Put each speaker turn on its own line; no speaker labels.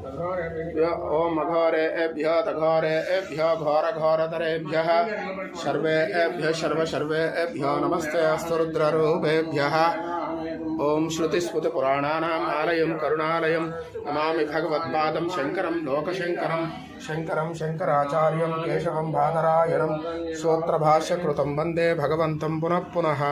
ओम अघोरेभ्यो तघोरेभ्यो घोरघोरतरेभ्यः सर्वेभ्यो नमस्ते अस्तु रुद्ररूपेभ्यः। ओम श्रुतिस्मृतिपुराणानाम् आलयं करुणालयं नमामि भगवत्पादं शङ्करं लोकशङ्करं शङ्करं शङ्कराचार्यं केशवं बादरायणं सूत्रभाष्यकृतं वन्दे भगवन्तं पुनः पुनः।